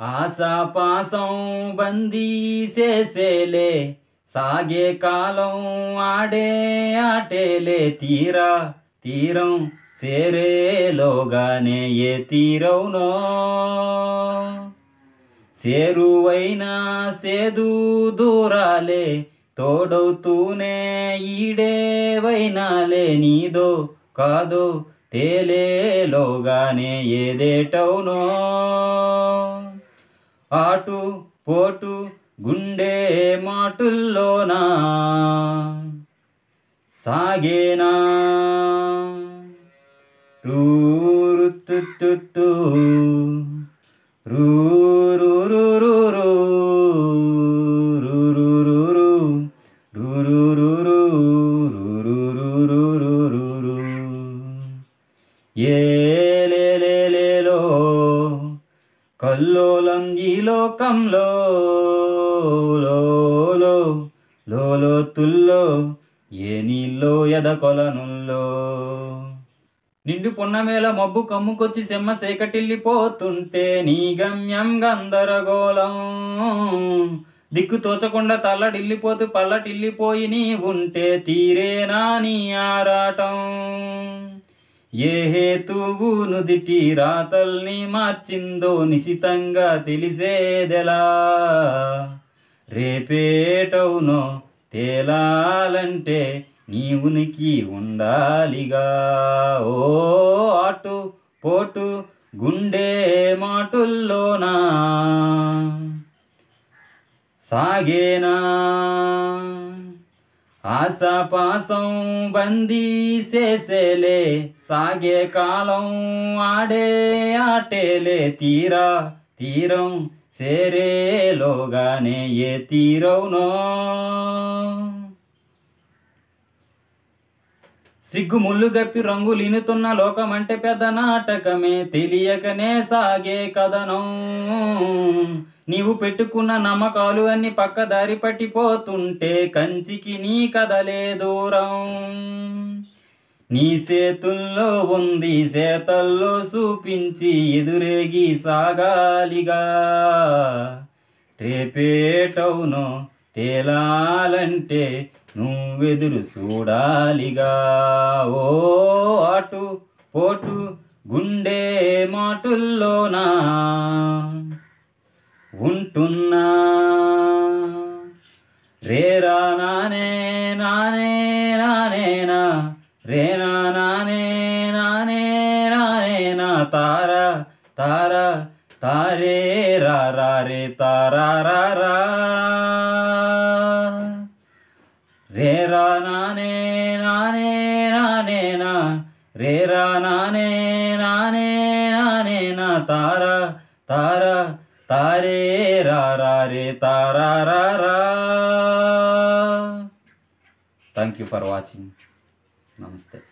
ఆశాపాసం బందీ చేసేలే సాగే కాలం ఆడే ఆటేలే తీరం చేరేలోగానే ఏ తీరవునో చేరువైన సేదు దూరాలే తోడవుతూనే ఈడేవైనాలే నీదో కాదో తేలేలోగానే ఏదేటవునో ఆటు పోటు గుండె మాటుల్లోనా సాగేనా రూరుతుతుతు రూరురురురు ఏలేలేలేలో కల్లోలం ఈ లోకంలో లోతుల్లో ఏ నీల్లో ఎదకొలనుల్లో నిండు పొన్నమేల మబ్బు కమ్ముకొచ్చి సెమ్మ సేకటిల్లిపోతుంటే నీ గమ్యం గందరగోళం దిక్కు తోచకుండా తల్లడిల్లిపోతూ పల్లటిల్లిపోయి నీ ఉంటే తీరేనా నీ ఆరాటం ఏ హేతువు నుదిటి రాతల్ని మార్చిందో నిశితంగా తెలిసేదెలా రేపేటవునో తేలాలంటే నీ ఉనికి ఉండాలిగా ఓ ఆటు పోటు గుండె మాటుల్లోనా సాగేనా ఆశాపాసం బందీ చేసేలే సాగే కాలం ఆడే ఆటేలే తీరం చేరేలోగానే ఏ తీరవునో సిగ్గు ముళ్ళు గప్పి రంగులినుతున్న లోకమంటే పెద్ద నాటకమే తెలియకనే సాగే కథనం నీవు పెట్టుకున్న నమ్మకాలు అన్ని పక్కదారి పట్టిపోతుంటే కంచికి నీ కదలే దూరం నీ చేతుల్లో ఉంది చేతల్లో చూపించి ఎదురేగి సాగాలిగా రేపేటవునో తేలాలంటే నువ్వెదురు చూడాలిగా ఓ ఆటు పోటు గుండె మాటుల్లోనా ఉంటున్నా రేరా నానే నానే నానేనా రేనా నానే నానే నానేనా తారా తారా తారే రా రే తారా రా రేరా నానే నానే నానేనా రేరా నానే నానే నానేనా తారా తారా తారే రా రే తారా రా. Thank you for watching. నమస్తే.